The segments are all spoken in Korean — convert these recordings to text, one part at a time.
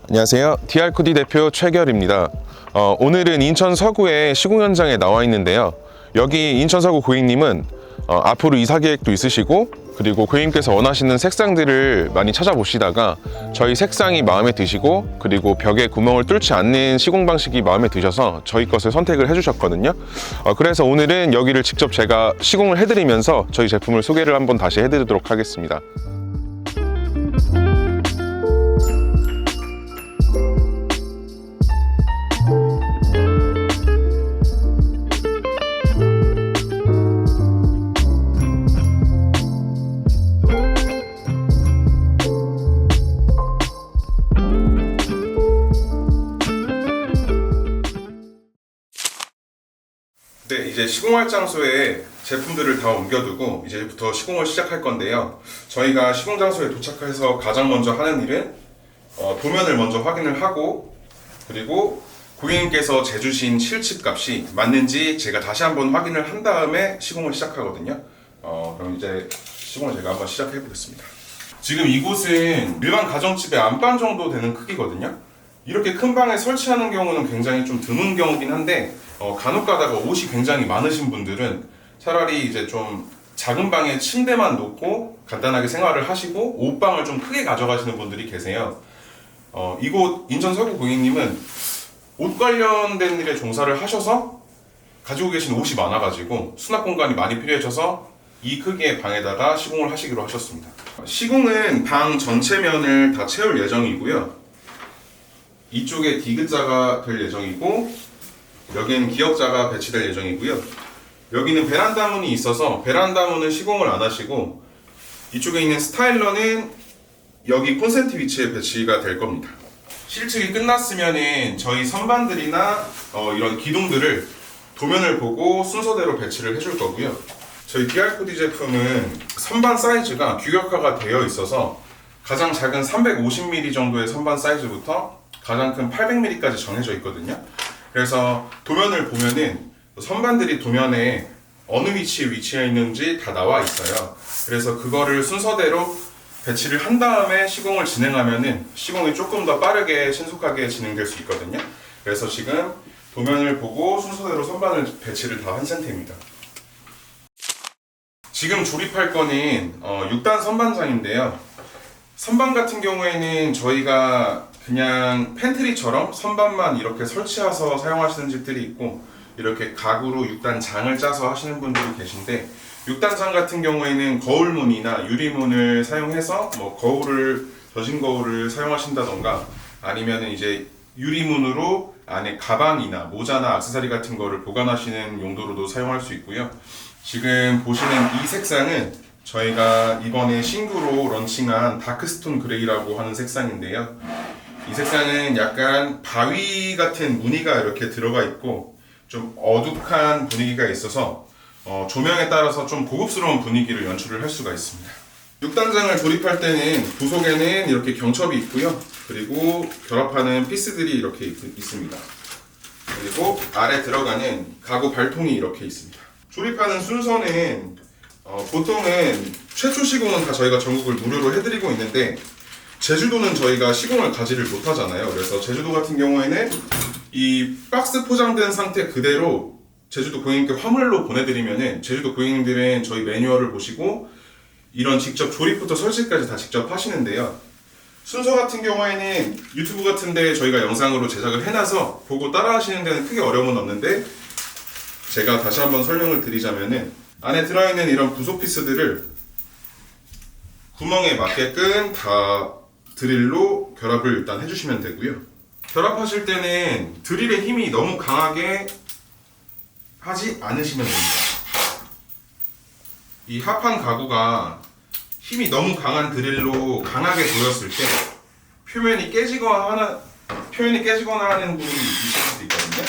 안녕하세요. DR코디 대표 최결입니다. 오늘은 인천 서구의 시공 현장에 나와 있는데요. 여기 인천 서구 고객님은 앞으로 이사 계획도 있으시고, 그리고 고객님께서 원하시는 색상들을 많이 찾아보시다가 저희 색상이 마음에 드시고, 그리고 벽에 구멍을 뚫지 않는 시공 방식이 마음에 드셔서 저희 것을 선택을 해주셨거든요. 그래서 오늘은 여기를 직접 제가 시공을 해드리면서 저희 제품을 소개를 한번 다시 해드리도록 하겠습니다. 네, 이제 시공할 장소에 제품들을 다 옮겨두고 이제부터 시공을 시작할 건데요. 저희가 시공 장소에 도착해서 가장 먼저 하는 일은 도면을 먼저 확인을 하고, 그리고 고객님께서 재주신 실측 값이 맞는지 제가 다시 한번 확인을 한 다음에 시공을 시작하거든요. 그럼 이제 시공을 제가 한번 시작해 보겠습니다. 지금 이곳은 일반 가정집의 안방 정도 되는 크기거든요. 이렇게 큰 방에 설치하는 경우는 굉장히 좀 드문 경우긴 한데, 간혹 가다가 옷이 굉장히 많으신 분들은 차라리 이제 좀 작은 방에 침대만 놓고 간단하게 생활을 하시고 옷방을 좀 크게 가져가시는 분들이 계세요. 이곳 인천 서구 고객님은 옷 관련된 일에 종사를 하셔서 가지고 계신 옷이 많아가지고 수납 공간이 많이 필요해져서 이 크기의 방에다가 시공을 하시기로 하셨습니다. 시공은 방 전체 면을 다 채울 예정이고요. 이쪽에 디귿자가 될 예정이고, 여기는 기역자가 배치될 예정이고요. 여기는 베란다 문이 있어서 베란다 문은 시공을 안 하시고, 이쪽에 있는 스타일러는 여기 콘센트 위치에 배치가 될 겁니다. 실측이 끝났으면은 저희 선반들이나 이런 기둥들을 도면을 보고 순서대로 배치를 해줄 거고요. 저희 DR코디 제품은 선반 사이즈가 규격화가 되어 있어서 가장 작은 350mm 정도의 선반 사이즈부터 가장 큰 800mm까지 정해져 있거든요. 그래서 도면을 보면은 선반들이 도면에 어느 위치에 위치해 있는지 다 나와 있어요. 그래서 그거를 순서대로 배치를 한 다음에 시공을 진행하면은 시공이 조금 더 빠르게 신속하게 진행될 수 있거든요. 그래서 지금 도면을 보고 순서대로 선반을 배치를 다 한 상태입니다. 지금 조립할 거는 6단 선반장인데요. 선반 같은 경우에는 저희가 그냥 팬트리처럼 선반만 이렇게 설치해서 사용하시는 집들이 있고, 이렇게 가구로 6단 장을 짜서 하시는 분들이 계신데, 6단 장 같은 경우에는 거울문이나 유리문을 사용해서 거울을, 젖은 거울을 사용하신다던가, 아니면 이제 유리문으로 안에 가방이나 모자나 액세서리 같은 거를 보관하시는 용도로도 사용할 수 있고요. 지금 보시는 이 색상은 저희가 이번에 신규로 런칭한 다크스톤 그레이라고 하는 색상인데요. 이 색상은 약간 바위 같은 무늬가 이렇게 들어가 있고 좀 어둑한 분위기가 있어서 조명에 따라서 좀 고급스러운 분위기를 연출을 할 수가 있습니다. 6단장을 조립할 때는 부속에는 이렇게 경첩이 있고요. 그리고 결합하는 피스들이 이렇게 있습니다. 그리고 아래 들어가는 가구 발통이 이렇게 있습니다. 조립하는 순서는 보통은 최초 시공은 다 저희가 전국을 무료로 해드리고 있는데, 제주도는 저희가 시공을 가지를 못하잖아요. 그래서 제주도 같은 경우에는 이 박스 포장된 상태 그대로 제주도 고객님께 화물로 보내드리면은 제주도 고객님들은 저희 매뉴얼을 보시고 이런 직접 조립부터 설치까지 다 직접 하시는데요. 순서 같은 경우에는 유튜브 같은데 저희가 영상으로 제작을 해놔서 보고 따라 하시는 데는 크게 어려움은 없는데, 제가 다시 한번 설명을 드리자면은 안에 들어있는 이런 부속 피스들을 구멍에 맞게끔 다 드릴로 결합을 일단 해주시면 되고요. 결합하실 때는 드릴의 힘이 너무 강하게 하지 않으시면 됩니다. 이 합판 가구가 힘이 너무 강한 드릴로 강하게 조였을 때 표면이 깨지거나 하는 부분이 있을 수도 있거든요.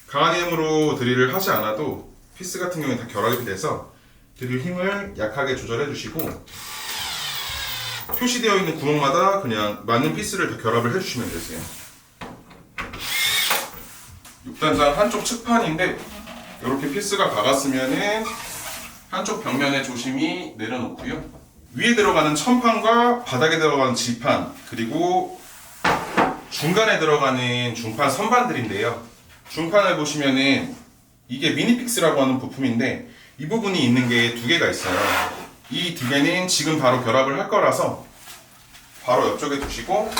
강한 힘으로 드릴을 하지 않아도 피스 같은 경우에 다 결합이 돼서 드릴 힘을 약하게 조절해 주시고, 표시되어 있는 구멍마다 그냥 맞는 피스를 다 결합을 해주시면 되세요. 6단장 한쪽 측판인데 이렇게 피스가 박았으면은 한쪽 벽면에 조심히 내려놓고요. 위에 들어가는 천판과 바닥에 들어가는 지판, 그리고 중간에 들어가는 중판 선반들인데요. 중판을 보시면은 이게 미니픽스라고 하는 부품인데 이 부분이 있는 게 두 개가 있어요. 이 두 개는 지금 바로 결합을 할 거라서 바로 옆쪽에 두시고,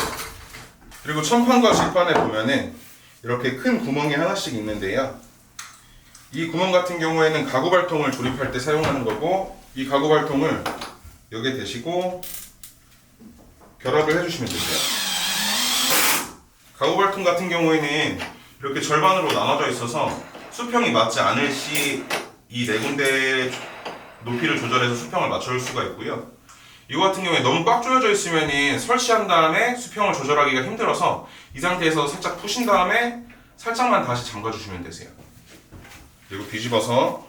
그리고 천판과 지판에 보면은 이렇게 큰 구멍이 하나씩 있는데요. 이 구멍 같은 경우에는 가구 발통을 조립할 때 사용하는 거고, 이 가구 발통을 여기에 대시고 결합을 해주시면 되세요. 가구 발통 같은 경우에는 이렇게 절반으로 나눠져 있어서 수평이 맞지 않을 시 이 네 군데 높이를 조절해서 수평을 맞출 수가 있고요. 이거 같은 경우에 너무 꽉 조여져 있으면 설치한 다음에 수평을 조절하기가 힘들어서 이 상태에서 살짝 푸신 다음에 살짝만 다시 잠가 주시면 되세요. 그리고 뒤집어서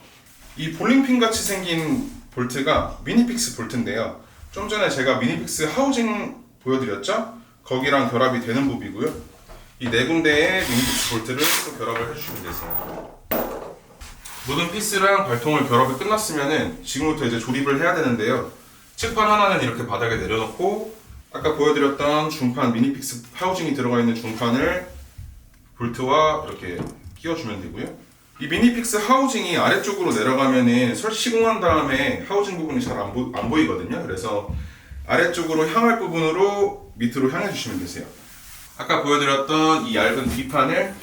이 볼링핀 같이 생긴 볼트가 미니픽스 볼트인데요. 좀 전에 제가 미니픽스 하우징 보여드렸죠? 거기랑 결합이 되는 부분이고요. 이 네 군데의 미니픽스 볼트를 또 결합을 해주시면 되세요. 모든 피스랑 발통을 결합이 끝났으면은 지금부터 이제 조립을 해야 되는데요. 측판 하나는 이렇게 바닥에 내려놓고, 아까 보여드렸던 중판 미니픽스 하우징이 들어가 있는 중판을 볼트와 이렇게 끼워주면 되고요. 이 미니픽스 하우징이 아래쪽으로 내려가면은 시공한 다음에 하우징 부분이 잘 안 보이거든요. 그래서 아래쪽으로 향할 부분으로 밑으로 향해 주시면 되세요. 아까 보여드렸던 이 얇은 뒷판을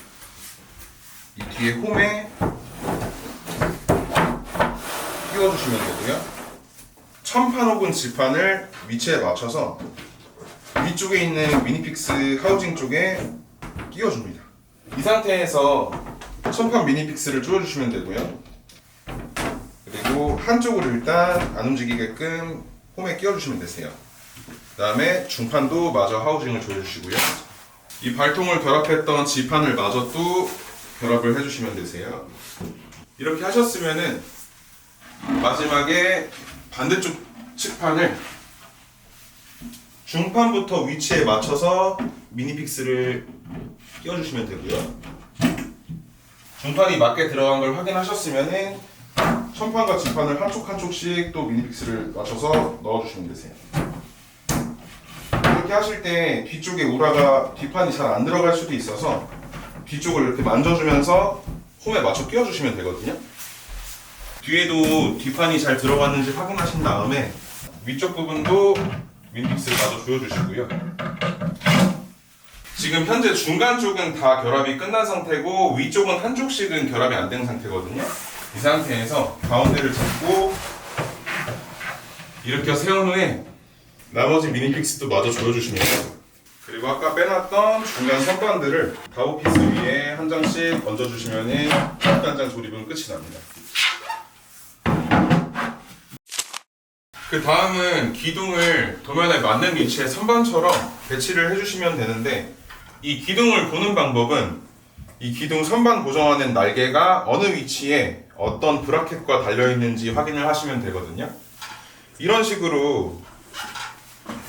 이 뒤에 홈에 끼워주시면 되고요. 천판 혹은 지판을 위치에 맞춰서 위쪽에 있는 미니픽스 하우징 쪽에 끼워줍니다. 이 상태에서 천판 미니픽스를 조여주시면 되고요. 그리고 한쪽으로 일단 안 움직이게끔 홈에 끼워주시면 되세요. 그 다음에 중판도 마저 하우징을 조여주시고요. 이 발통을 결합했던 지판을 마저 또 결합을 해주시면 되세요. 이렇게 하셨으면은 마지막에 반대쪽 측판을 중판부터 위치에 맞춰서 미니픽스를 끼워주시면 되고요. 중판이 맞게 들어간 걸 확인하셨으면은 천판과 지판을 한쪽씩 또 미니픽스를 맞춰서 넣어주시면 되세요. 이렇게 하실 때 뒤쪽에 우라가 뒷판이 잘 안 들어갈 수도 있어서 뒤쪽을 이렇게 만져주면서 홈에 맞춰 끼워주시면 되거든요. 뒤에도 뒷판이 잘 들어갔는지 확인하신 다음에 위쪽 부분도 미니픽스를 마저 조여주시고요. 지금 현재 중간 쪽은 다 결합이 끝난 상태고 위쪽은 한쪽씩은 결합이 안 된 상태거든요. 이 상태에서 가운데를 잡고 이렇게 세운 후에 나머지 미니픽스도 마저 조여주시면 돼요. 그리고 아까 빼놨던 중간 선반들을 가오피스 위에 한 장씩 얹어주시면 단장 조립은 끝이 납니다. 그 다음은 기둥을 도면에 맞는 위치에 선반처럼 배치를 해주시면 되는데, 이 기둥을 보는 방법은 이 기둥 선반 고정하는 날개가 어느 위치에 어떤 브라켓과 달려있는지 확인을 하시면 되거든요. 이런 식으로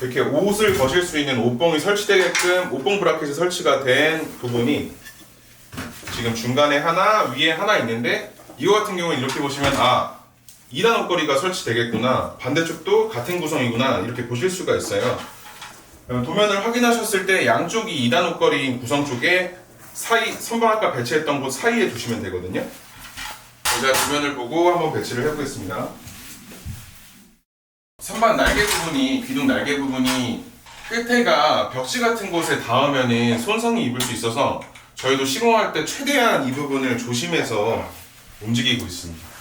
이렇게 옷을 거실 수 있는 옷봉이 설치되게끔 옷봉 브라켓이 설치가 된 부분이 지금 중간에 하나, 위에 하나 있는데, 이거 같은 경우는 이렇게 보시면 2단 옷걸이가 설치되겠구나, 반대쪽도 같은 구성이구나, 이렇게 보실 수가 있어요. 도면을 확인하셨을 때 양쪽이 2단 옷걸이인 구성 쪽에 선반 아까 배치했던 곳 사이에 두시면 되거든요. 제가 도면을 보고 한번 배치를 해보겠습니다. 선반 날개 부분이, 기둥 날개 부분이 끝에가 벽지 같은 곳에 닿으면 손상이 입을 수 있어서 저희도 시공할 때 최대한 이 부분을 조심해서 움직이고 있습니다.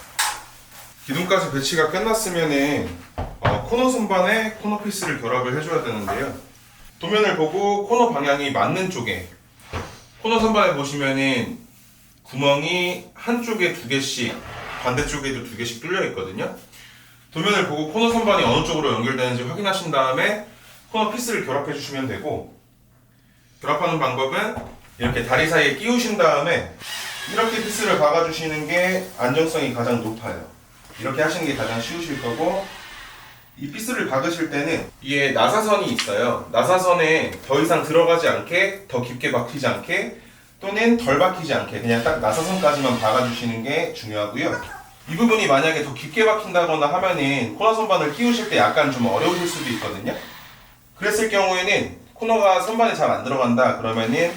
기둥까지 배치가 끝났으면 코너 선반에 코너 피스를 결합을 해줘야 되는데요. 도면을 보고 코너 방향이 맞는 쪽에, 코너 선반에 보시면은 구멍이 한쪽에 2개씩, 반대쪽에도 2개씩 뚫려 있거든요. 도면을 보고 코너 선반이 어느 쪽으로 연결되는지 확인하신 다음에 코너 피스를 결합해 주시면 되고, 결합하는 방법은 이렇게 다리 사이에 끼우신 다음에 이렇게 피스를 박아주시는 게 안정성이 가장 높아요. 이렇게 하시는 게 가장 쉬우실 거고, 이 피스를 박으실 때는 이게 나사선이 있어요. 나사선에 더 이상 들어가지 않게, 더 깊게 박히지 않게, 또는 덜 박히지 않게 그냥 딱 나사선까지만 박아주시는 게 중요하고요. 이 부분이 만약에 더 깊게 박힌다거나 하면은 코너 선반을 끼우실 때 약간 좀 어려우실 수도 있거든요. 그랬을 경우에는 코너가 선반에 잘 안 들어간다 그러면은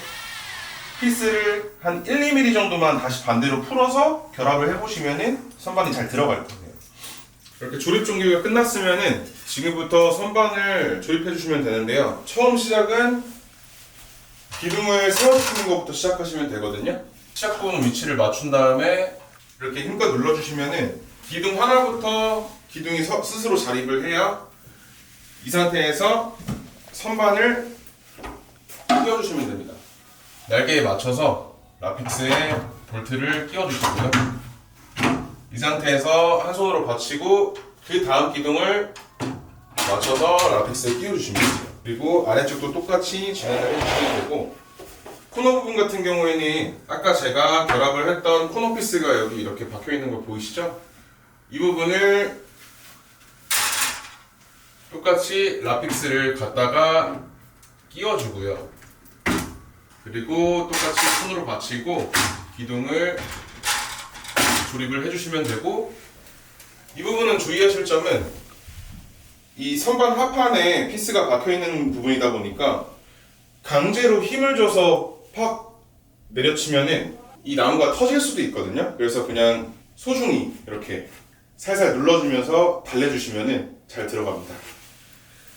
피스를 한 1, 2mm 정도만 다시 반대로 풀어서 결합을 해보시면은 선반이 잘 들어갈 거예요. 이렇게 조립 종류가 끝났으면은 지금부터 선반을 조립해 주시면 되는데요. 처음 시작은 기둥을 세워주시는 것부터 시작하시면 되거든요. 시작부는 위치를 맞춘 다음에 이렇게 힘껏 눌러주시면은 기둥 하나부터 기둥이 스스로 자립을 해야 이 상태에서 선반을 끼워주시면 됩니다. 날개에 맞춰서 라픽스에 볼트를 끼워주시고요. 이 상태에서 한 손으로 받치고 그 다음 기둥을 맞춰서 라픽스에 끼워주시면 돼요. 그리고 아래쪽도 똑같이 진행을 해주시면 되고, 코너 부분 같은 경우에는 아까 제가 결합을 했던 코너 피스가 여기 이렇게 박혀있는 거 보이시죠? 이 부분을 똑같이 라픽스를 갖다가 끼워주고요. 그리고 똑같이 손으로 받치고 기둥을 조립을 해주시면 되고, 이 부분은 주의하실 점은 이 선반 하판에 피스가 박혀있는 부분이다 보니까 강제로 힘을 줘서 팍 내려치면은 이 나무가 터질 수도 있거든요. 그래서 그냥 소중히 이렇게 살살 눌러주면서 달래주시면은 잘 들어갑니다.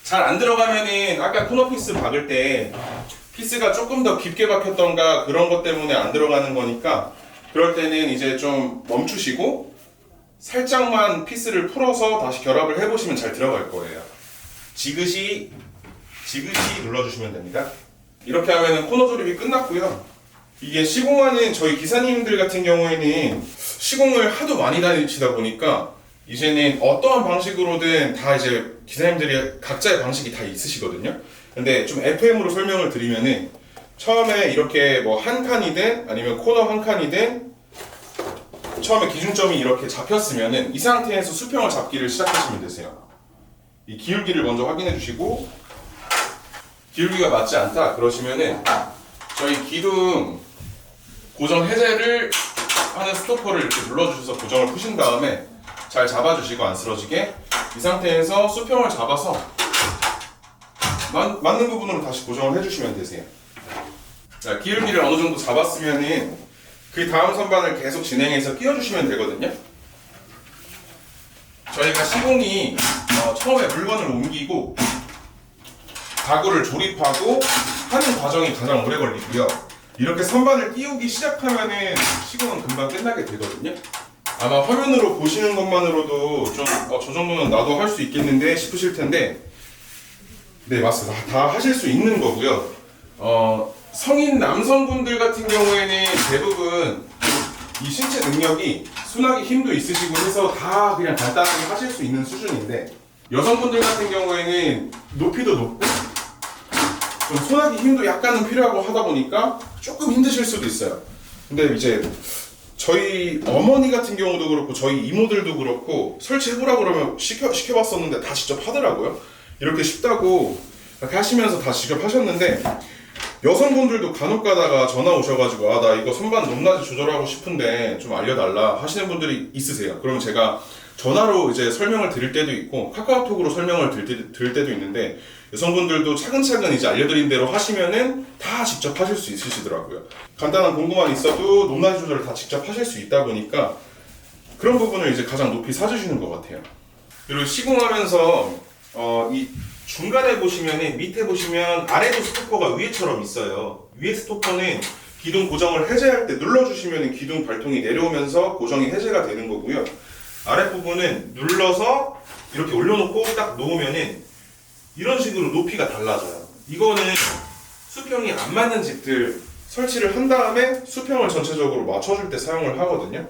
잘 안 들어가면은 아까 코너 피스 박을 때 피스가 조금 더 깊게 박혔던가 그런 것 때문에 안 들어가는 거니까, 그럴 때는 이제 좀 멈추시고 살짝만 피스를 풀어서 다시 결합을 해보시면 잘 들어갈 거예요. 지그시 눌러주시면 됩니다. 이렇게 하면은 코너 조립이 끝났고요. 이게 시공하는 저희 기사님들 같은 경우에는 시공을 하도 많이 다니시다 보니까 이제는 어떠한 방식으로든 다 이제 기사님들이 각자의 방식이 다 있으시거든요. 근데 좀 FM으로 설명을 드리면은 처음에 이렇게 뭐 한 칸이든 아니면 코너 한 칸이든 처음에 기준점이 이렇게 잡혔으면은 이 상태에서 수평을 잡기를 시작하시면 되세요. 이 기울기를 먼저 확인해 주시고, 기울기가 맞지 않다 그러시면은 저희 기둥 고정 해제를 하는 스토퍼를 이렇게 눌러주셔서 고정을 푸신 다음에 잘 잡아주시고 안 쓰러지게 이 상태에서 수평을 잡아서 맞는 부분으로 다시 고정을 해주시면 되세요. 자, 기울기를 어느 정도 잡았으면은 그 다음 선반을 계속 진행해서 끼워주시면 되거든요. 저희가 시공이 처음에 물건을 옮기고 가구를 조립하고 하는 과정이 가장 오래 걸리고요. 이렇게 선반을 끼우기 시작하면은 시공은 금방 끝나게 되거든요. 아마 화면으로 보시는 것만으로도 좀 저 정도는 나도 할 수 있겠는데 싶으실 텐데, 네, 맞습니다. 다 하실 수 있는 거고요. 성인 남성분들 같은 경우에는 대부분 이 신체 능력이 순하기 힘도 있으시고 해서 다 그냥 간단하게 하실 수 있는 수준인데, 여성분들 같은 경우에는 높이도 높고 좀 손하기 힘도 약간은 필요하고 하다 보니까 조금 힘드실 수도 있어요. 근데 이제 저희 어머니 같은 경우도 그렇고 저희 이모들도 그렇고 설치해보라 그러면 시켜봤었는데 다 직접 하더라고요. 이렇게 쉽다고 이렇게 하시면서 다 직접 하셨는데, 여성분들도 간혹 가다가 전화 오셔가지고 나 이거 선반 높낮이 조절하고 싶은데 좀 알려달라 하시는 분들이 있으세요. 그럼 제가 전화로 이제 설명을 드릴 때도 있고 카카오톡으로 설명을 드릴 때도 있는데, 여성분들도 차근차근 이제 알려드린 대로 하시면은 다 직접 하실 수 있으시더라고요. 간단한 궁금한 있어도 높낮이 조절을 다 직접 하실 수 있다 보니까 그런 부분을 이제 가장 높이 사주시는 것 같아요. 그리고 시공하면서 이 중간에 보시면은 밑에 보시면 아래도 스토퍼가 위에처럼 있어요. 위에 스토퍼는 기둥 고정을 해제할 때 눌러주시면 기둥 발통이 내려오면서 고정이 해제가 되는 거고요. 아랫부분은 눌러서 이렇게 올려놓고 딱 놓으면은 이런 식으로 높이가 달라져요. 이거는 수평이 안 맞는 집들 설치를 한 다음에 수평을 전체적으로 맞춰줄 때 사용을 하거든요.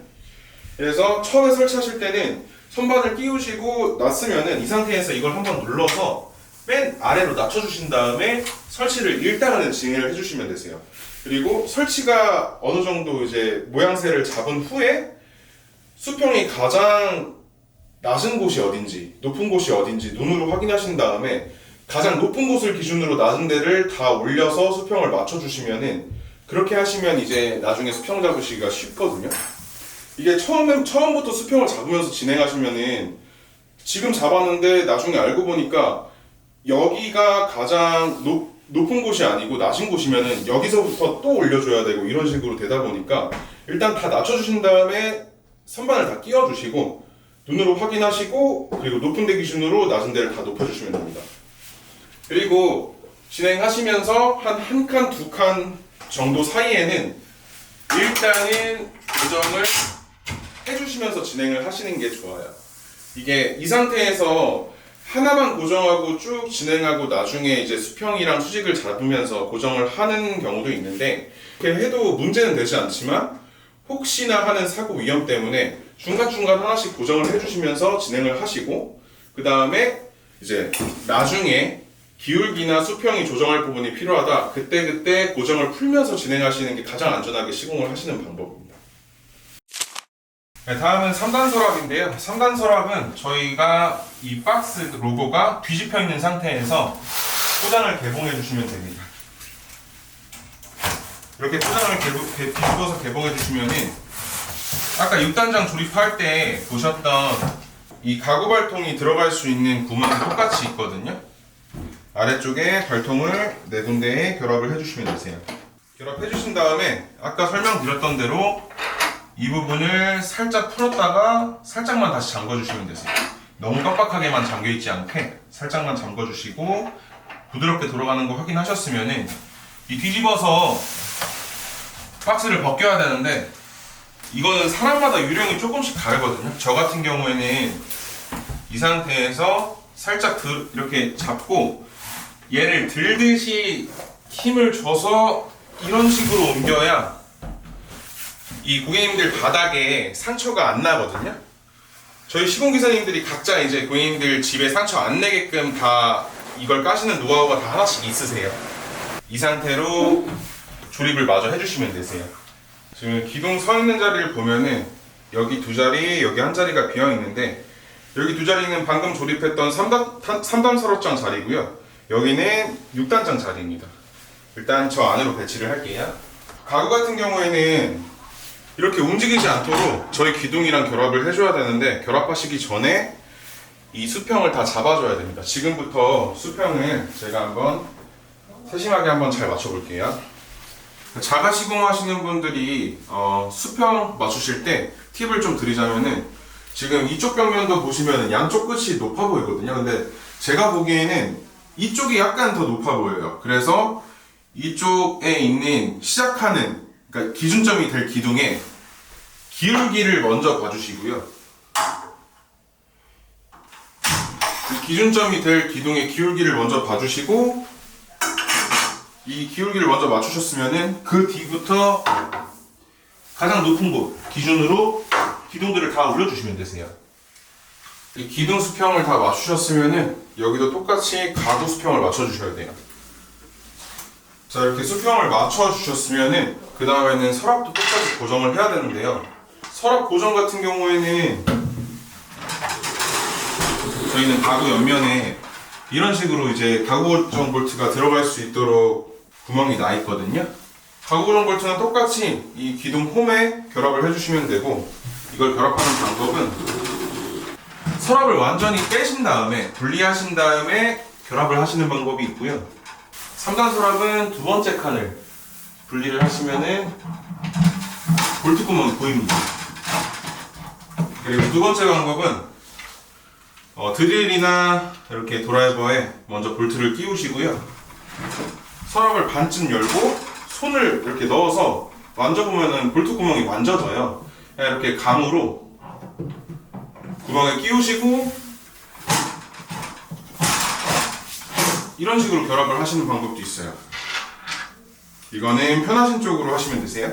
그래서 처음에 설치하실 때는 선반을 끼우시고 놨으면은 이 상태에서 이걸 한번 눌러서 맨 아래로 낮춰주신 다음에 설치를 일단은 진행을 해주시면 되세요. 그리고 설치가 어느 정도 이제 모양새를 잡은 후에 수평이 가장 낮은 곳이 어딘지 높은 곳이 어딘지 눈으로 확인하신 다음에 가장 높은 곳을 기준으로 낮은 데를 다 올려서 수평을 맞춰주시면은, 그렇게 하시면 이제 나중에 수평 잡으시기가 쉽거든요. 이게 처음부터 수평을 잡으면서 진행하시면은 지금 잡았는데 나중에 알고 보니까 여기가 가장 높은 곳이 아니고 낮은 곳이면은 여기서부터 또 올려줘야 되고 이런 식으로 되다 보니까 일단 다 낮춰주신 다음에 선반을 다 끼워주시고 눈으로 확인하시고 그리고 높은 데 기준으로 낮은 데를 다 높여주시면 됩니다. 그리고 진행하시면서 한 칸, 두 칸 정도 사이에는 일단은 고정을 해주시면서 진행을 하시는 게 좋아요. 이게 이 상태에서 하나만 고정하고 쭉 진행하고 나중에 이제 수평이랑 수직을 잡으면서 고정을 하는 경우도 있는데 그렇게 해도 문제는 되지 않지만 혹시나 하는 사고 위험 때문에 중간중간 하나씩 고정을 해주시면서 진행을 하시고 그 다음에 이제 나중에 기울기나 수평이 조정할 부분이 필요하다 그때 고정을 풀면서 진행하시는 게 가장 안전하게 시공을 하시는 방법입니다. 네, 다음은 3단 서랍인데요. 3단 서랍은 저희가 이 박스 로고가 뒤집혀 있는 상태에서 포장을 개봉해 주시면 됩니다. 이렇게 포장을 뒤집어서 개봉해 주시면은 아까 6단장 조립할 때 보셨던 이 가구 발통이 들어갈 수 있는 구멍이 똑같이 있거든요. 아래쪽에 발통을 네 군데에 결합을 해주시면 되세요. 결합해 주신 다음에 아까 설명드렸던 대로 이 부분을 살짝 풀었다가 살짝만 다시 잠궈주시면 되세요. 너무 빡빡하게만 잠겨있지 않게 살짝만 잠궈주시고 부드럽게 돌아가는 거 확인하셨으면은 이 뒤집어서 박스를 벗겨야 되는데 이거는 사람마다 유령이 조금씩 다르거든요. 저 같은 경우에는 이 상태에서 살짝 이렇게 잡고 얘를 들듯이 힘을 줘서 이런 식으로 옮겨야 이 고객님들 바닥에 상처가 안 나거든요. 저희 시공기사님들이 각자 이제 고객님들 집에 상처 안 내게끔 다 이걸 까시는 노하우가 다 하나씩 있으세요. 이 상태로 조립을 마저 해주시면 되세요. 지금 기둥 서 있는 자리를 보면은 여기 두 자리, 여기 한 자리가 비어 있는데 여기 두 자리는 방금 조립했던 3단 서랍장 자리고요. 여기는 6단장 자리입니다. 일단 저 안으로 배치를 할게요. 가구 같은 경우에는 이렇게 움직이지 않도록 저희 기둥이랑 결합을 해줘야 되는데 결합하시기 전에 이 수평을 다 잡아줘야 됩니다. 지금부터 수평을 제가 한번 세심하게 한번 잘 맞춰볼게요. 자가 시공하시는 분들이 수평 맞추실 때 팁을 좀 드리자면은 지금 이쪽 벽면도 보시면 양쪽 끝이 높아 보이거든요. 근데 제가 보기에는 이쪽이 약간 더 높아 보여요. 그래서 이쪽에 있는 시작하는 그러니까 기준점이 될 기둥에 기울기를 먼저 봐주시고요. 이 기준점이 될 기둥의 기울기를 먼저 봐주시고 이 기울기를 먼저 맞추셨으면은 그 뒤부터 가장 높은 곳 기준으로 기둥들을 다 올려주시면 되세요. 이 기둥 수평을 다 맞추셨으면은 여기도 똑같이 가구 수평을 맞춰주셔야 돼요. 자, 이렇게 수평을 맞춰주셨으면은 그 다음에는 서랍도 똑같이 고정을 해야 되는데요. 서랍 고정 같은 경우에는 저희는 가구 옆면에 이런 식으로 이제 가구 고정 볼트가 들어갈 수 있도록 구멍이 나 있거든요. 가구 고정 볼트는 똑같이 이 기둥 홈에 결합을 해주시면 되고 이걸 결합하는 방법은 서랍을 완전히 빼신 다음에 분리하신 다음에 결합을 하시는 방법이 있고요. 3단 서랍은 두 번째 칸을 분리를 하시면은 볼트 구멍이 보입니다. 그리고 두 번째 방법은 드릴이나 이렇게 드라이버에 먼저 볼트를 끼우시고요. 서랍을 반쯤 열고 손을 이렇게 넣어서 만져보면은 볼트 구멍이 만져져요. 이렇게 감으로 구멍에 끼우시고 이런 식으로 결합을 하시는 방법도 있어요. 이거는 편하신 쪽으로 하시면 되세요.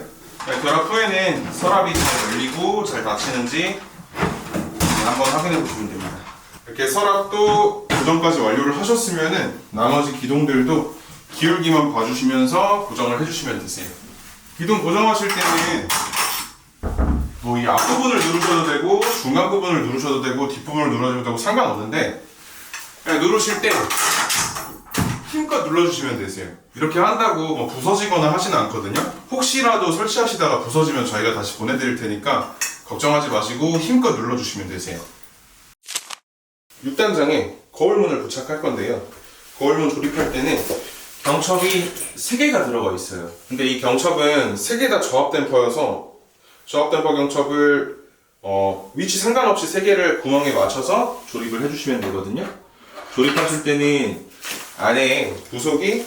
결합 후에는 서랍이 잘 열리고 잘 닫히는지 한번 확인해 보시면 됩니다. 이렇게 서랍도 고정까지 완료를 하셨으면은 나머지 기둥들도 기울기만 봐주시면서 고정을 해주시면 되세요. 기둥 고정하실 때는 뭐 이 앞부분을 누르셔도 되고 중간 부분을 누르셔도 되고 뒷부분을 누르셔도 되고 상관없는데 그냥 누르실 때 힘껏 눌러주시면 되세요. 이렇게 한다고 뭐 부서지거나 하진 않거든요. 혹시라도 설치하시다가 부서지면 저희가 다시 보내드릴 테니까 걱정하지 마시고 힘껏 눌러주시면 되세요. 6단장에 거울문을 부착할 건데요. 거울문 조립할 때는 경첩이 3개가 들어가 있어요. 근데 이 경첩은 3개 다 저압댐퍼여서 저압댐퍼 경첩을 위치 상관없이 3개를 구멍에 맞춰서 조립을 해주시면 되거든요. 조립하실 때는 안에 부속이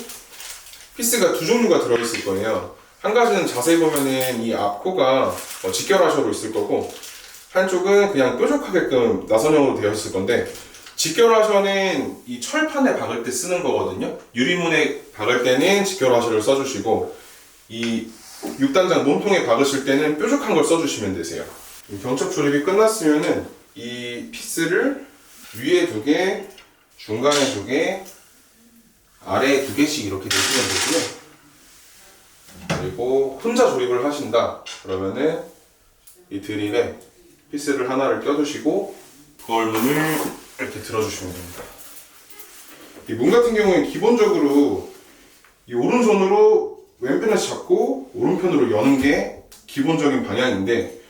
피스가 2종류가 들어있을 거예요. 한 가지는 자세히 보면은 이 앞코가 직결하셔로 있을 거고, 한쪽은 그냥 뾰족하게끔 나선형으로 되어 있을 건데, 직결하셔는 이 철판에 박을 때 쓰는 거거든요. 유리문에 박을 때는 직결하셔를 써주시고, 이 6단장 몸통에 박으실 때는 뾰족한 걸 써주시면 되세요. 경첩 조립이 끝났으면은 이 피스를 위에 2개, 중간에 2개, 아래에 2개씩 이렇게 내시면 되고요. 그리고 혼자 조립을 하신다 그러면은 이 드릴에 피스를 하나를 껴주시고 거울문을 이렇게 들어주시면 됩니다. 이 문 같은 경우에는 기본적으로 이 오른손으로 왼편에서 잡고 오른편으로 여는 게 기본적인 방향인데,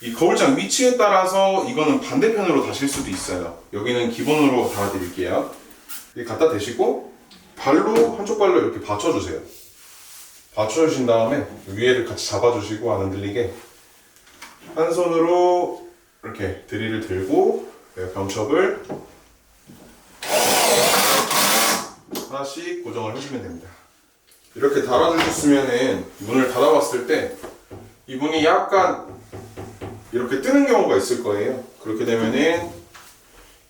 이 거울장 위치에 따라서 이거는 반대편으로 다실 수도 있어요. 여기는 기본으로 달아드릴게요. 이렇게 갖다 대시고 발로, 한쪽 발로 이렇게 받쳐주세요. 받쳐주신 다음에 위에를 같이 잡아주시고 안 흔들리게 한 손으로 이렇게 드릴을 들고 경첩을 하나씩 고정을 해주면 됩니다. 이렇게 달아주셨으면은 문을 닫아봤을 때 이 문이 약간 이렇게 뜨는 경우가 있을 거예요. 그렇게 되면은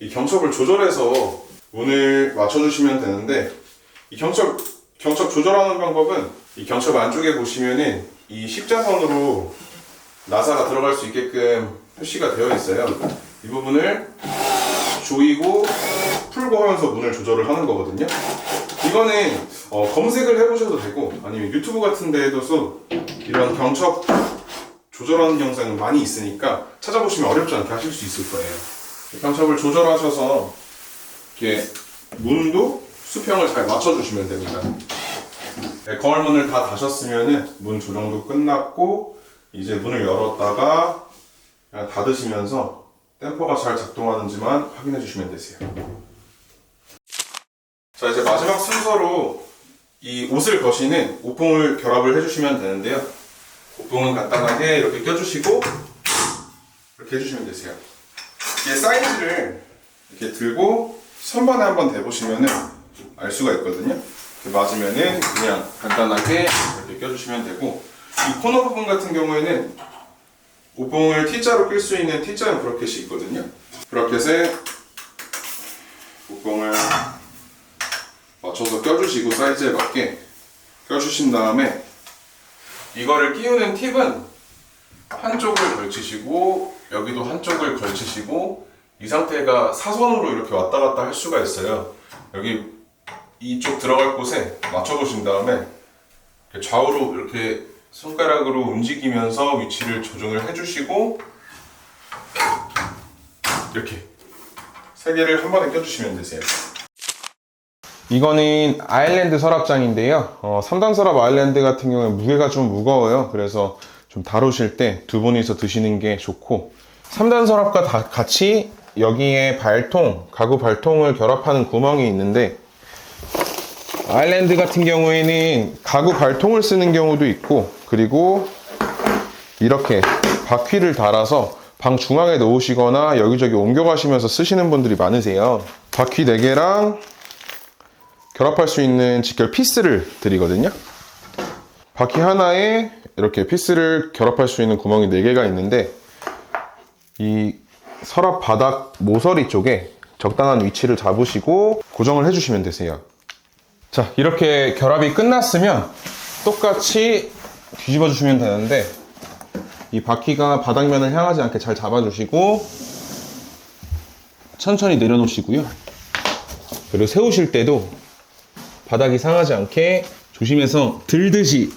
이 경첩을 조절해서 문을 맞춰주시면 되는데, 이 경첩 조절하는 방법은 이 경첩 안쪽에 보시면은 이 십자선으로 나사가 들어갈 수 있게끔 표시가 되어 있어요. 이 부분을 조이고 풀고 하면서 문을 조절을 하는 거거든요. 이거는 검색을 해보셔도 되고, 아니면 유튜브 같은 데에도 이런 경첩 조절하는 영상은 많이 있으니까 찾아보시면 어렵지 않게 하실 수 있을 거예요. 경첩을 조절하셔서 이렇게 문도 수평을 잘 맞춰주시면 됩니다. 네, 거울문을 다 닫으셨으면 문 조정도 끝났고, 이제 문을 열었다가 그냥 닫으시면서 댐퍼가 잘 작동하는지만 확인해 주시면 되세요. 자, 이제 마지막 순서로 이 옷을 거시는 옷봉을 결합을 해주시면 되는데요. 옷봉은 간단하게 이렇게 껴주시고 이렇게 해주시면 되세요. 이게 사이즈를 이렇게 들고 선반에 한번 대보시면은 알 수가 있거든요. 이렇게 맞으면은 그냥 간단하게 이렇게 껴주시면 되고, 이 코너 부분 같은 경우에는 옷봉을 T자로 낄 수 있는 T자형 브라켓이 있거든요. 브라켓에 옷봉을 맞춰서 껴주시고 사이즈에 맞게 껴주신 다음에 이거를 끼우는 팁은 한쪽을 걸치시고 여기도 한쪽을 걸치시고 이 상태가 사선으로 이렇게 왔다 갔다 할 수가 있어요. 여기 이쪽 들어갈 곳에 맞춰보신 다음에 좌우로 이렇게 손가락으로 움직이면서 위치를 조정을 해주시고 이렇게 3개를 한 번에 껴주시면 되세요. 이거는 아일랜드 서랍장인데요. 3단 서랍 아일랜드 같은 경우에 무게가 좀 무거워요. 그래서 좀 다루실 때 2분이서 드시는 게 좋고, 3단 서랍과 같이 여기에 발통, 가구 발통을 결합하는 구멍이 있는데, 아일랜드 같은 경우에는 가구 발통을 쓰는 경우도 있고, 그리고 이렇게 바퀴를 달아서 방 중앙에 놓으시거나 여기저기 옮겨가시면서 쓰시는 분들이 많으세요. 바퀴 4개랑 결합할 수 있는 직결 피스를 드리거든요. 바퀴 하나에 이렇게 피스를 결합할 수 있는 구멍이 4개가 있는데, 이 서랍 바닥 모서리 쪽에 적당한 위치를 잡으시고 고정을 해주시면 되세요. 자, 이렇게 결합이 끝났으면 똑같이 뒤집어 주시면 되는데, 이 바퀴가 바닥면을 향하지 않게 잘 잡아주시고 천천히 내려놓으시고요. 그리고 세우실 때도 바닥이 상하지 않게 조심해서 들듯이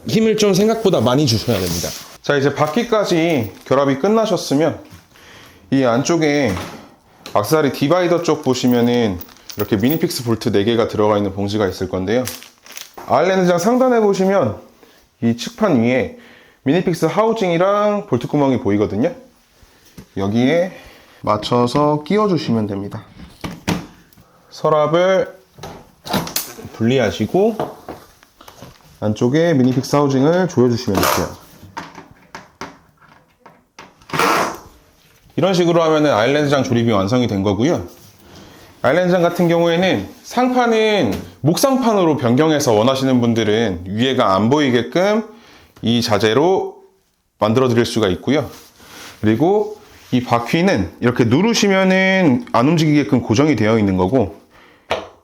힘을 좀 생각보다 많이 주셔야 됩니다. 자, 이제 바퀴까지 결합이 끝나셨으면 이 안쪽에 악세사리 디바이더 쪽 보시면은 이렇게 미니픽스 볼트 4개가 들어가 있는 봉지가 있을 건데요. 아일랜드장 상단에 보시면 이 측판 위에 미니픽스 하우징이랑 볼트 구멍이 보이거든요. 여기에 맞춰서 끼워주시면 됩니다. 서랍을 분리하시고 안쪽에 미니픽스 하우징을 조여주시면 돼요. 이런 식으로 하면은 아일랜드장 조립이 완성이 된 거고요. 아일랜드장 같은 경우에는 상판은 목상판으로 변경해서 원하시는 분들은 위에가 안 보이게끔 이 자재로 만들어 드릴 수가 있고요. 그리고 이 바퀴는 이렇게 누르시면은 안 움직이게끔 고정이 되어 있는 거고,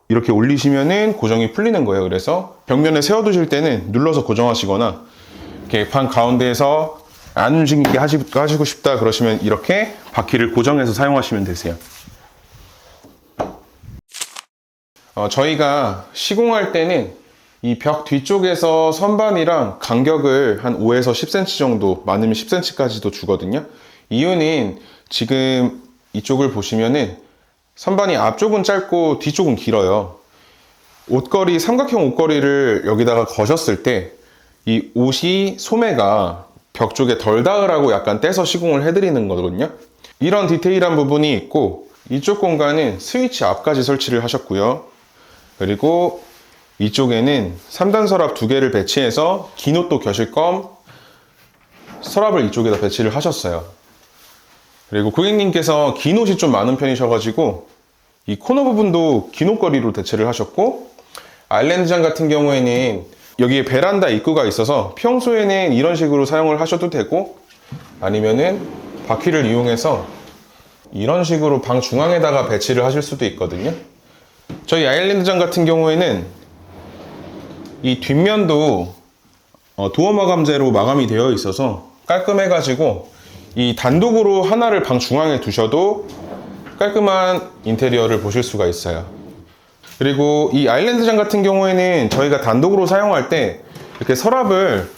이렇게 올리시면은 고정이 풀리는 거예요. 그래서 벽면에 세워두실 때는 눌러서 고정하시거나, 이렇게 방 가운데에서 안 움직이게 하시고 싶다 그러시면 이렇게 바퀴를 고정해서 사용하시면 되세요. 저희가 시공할 때는 이 벽 뒤쪽에서 선반이랑 간격을 한 5에서 10cm 정도, 많으면 10cm까지도 주거든요. 이유는 지금 이쪽을 보시면은 선반이 앞쪽은 짧고 뒤쪽은 길어요. 옷걸이, 삼각형 옷걸이를 여기다가 거셨을 때 이 옷이 소매가 벽 쪽에 덜 닿으라고 약간 떼서 시공을 해드리는 거거든요. 이런 디테일한 부분이 있고, 이쪽 공간은 스위치 앞까지 설치를 하셨고요. 그리고 이쪽에는 3단 서랍 2개를 배치해서 긴 옷도 겨실 겸 서랍을 이쪽에다 배치를 하셨어요. 그리고 고객님께서 긴 옷이 좀 많은 편이셔가지고 이 코너 부분도 긴 옷걸이로 대체를 하셨고, 아일랜드장 같은 경우에는 여기에 베란다 입구가 있어서 평소에는 이런 식으로 사용을 하셔도 되고, 아니면은 바퀴를 이용해서 이런 식으로 방 중앙에다가 배치를 하실 수도 있거든요. 저희 아일랜드장 같은 경우에는 이 뒷면도 도어 마감재로 마감이 되어 있어서 깔끔해가지고 이 단독으로 하나를 방 중앙에 두셔도 깔끔한 인테리어를 보실 수가 있어요. 그리고 이 아일랜드장 같은 경우에는 저희가 단독으로 사용할 때 이렇게 서랍을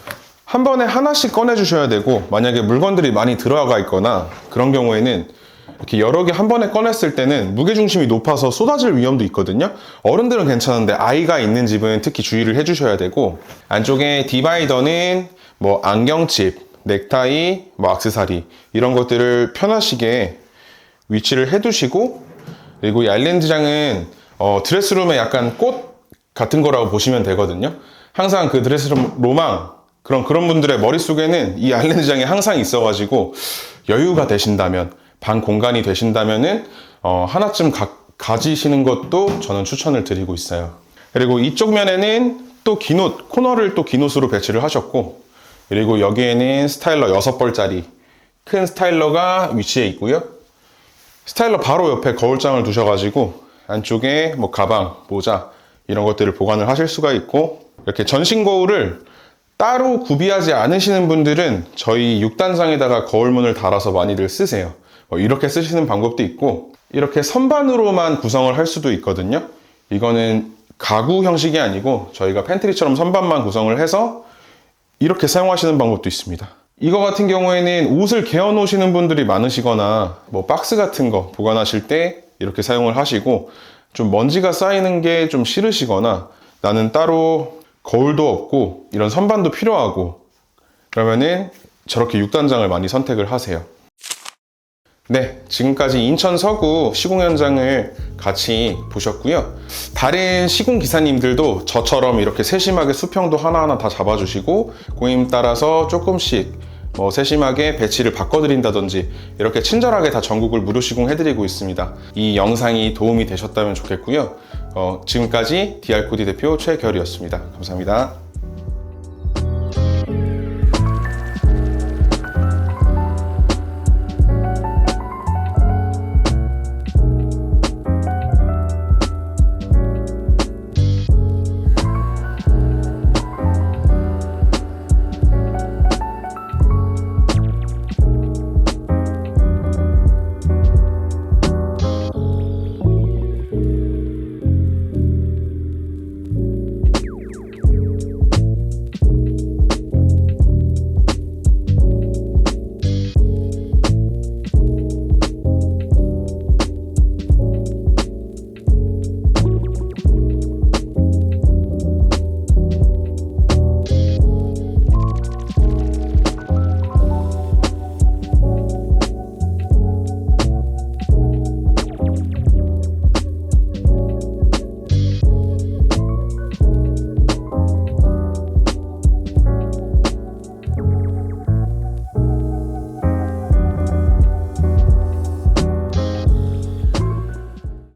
한 번에 하나씩 꺼내 주셔야 되고, 만약에 물건들이 많이 들어가 있거나 그런 경우에는 이렇게 여러 개 한 번에 꺼냈을 때는 무게중심이 높아서 쏟아질 위험도 있거든요. 어른들은 괜찮은데 아이가 있는 집은 특히 주의를 해주셔야 되고, 안쪽에 디바이더는 뭐 안경칩, 넥타이, 뭐 액세서리 이런 것들을 편하시게 위치를 해두시고, 그리고 이 아일랜드장은 드레스룸에 약간 꽃 같은 거라고 보시면 되거든요. 항상 그 드레스룸 로망, 그런 분들의 머릿속에는 이 아일랜드장이 항상 있어가지고 여유가 되신다면, 방 공간이 되신다면은 하나쯤 가지시는 것도 저는 추천을 드리고 있어요. 그리고 이쪽 면에는 또 긴 옷, 코너를 또 긴 옷으로 배치를 하셨고, 그리고 여기에는 스타일러 6벌짜리 큰 스타일러가 위치해 있고요. 스타일러 바로 옆에 거울장을 두셔가지고 안쪽에 뭐 가방, 모자 이런 것들을 보관을 하실 수가 있고, 이렇게 전신 거울을 따로 구비하지 않으시는 분들은 저희 6단상에다가 거울문을 달아서 많이들 쓰세요. 이렇게 쓰시는 방법도 있고, 이렇게 선반으로만 구성을 할 수도 있거든요. 이거는 가구 형식이 아니고 저희가 팬트리처럼 선반만 구성을 해서 이렇게 사용하시는 방법도 있습니다. 이거 같은 경우에는 옷을 개어 놓으시는 분들이 많으시거나 뭐 박스 같은 거 보관하실 때 이렇게 사용을 하시고, 좀 먼지가 쌓이는 게 좀 싫으시거나 나는 따로 거울도 없고 이런 선반도 필요하고 그러면은 저렇게 6단장을 많이 선택을 하세요. 네, 지금까지 인천 서구 시공 현장을 같이 보셨고요. 다른 시공 기사님들도 저처럼 이렇게 세심하게 수평도 하나하나 다 잡아주시고 고객님 따라서 조금씩 세심하게 배치를 바꿔드린다든지 이렇게 친절하게 다 전국을 무료 시공해드리고 있습니다. 이 영상이 도움이 되셨다면 좋겠고요. 지금까지 DR코디 대표 최결이었습니다. 감사합니다.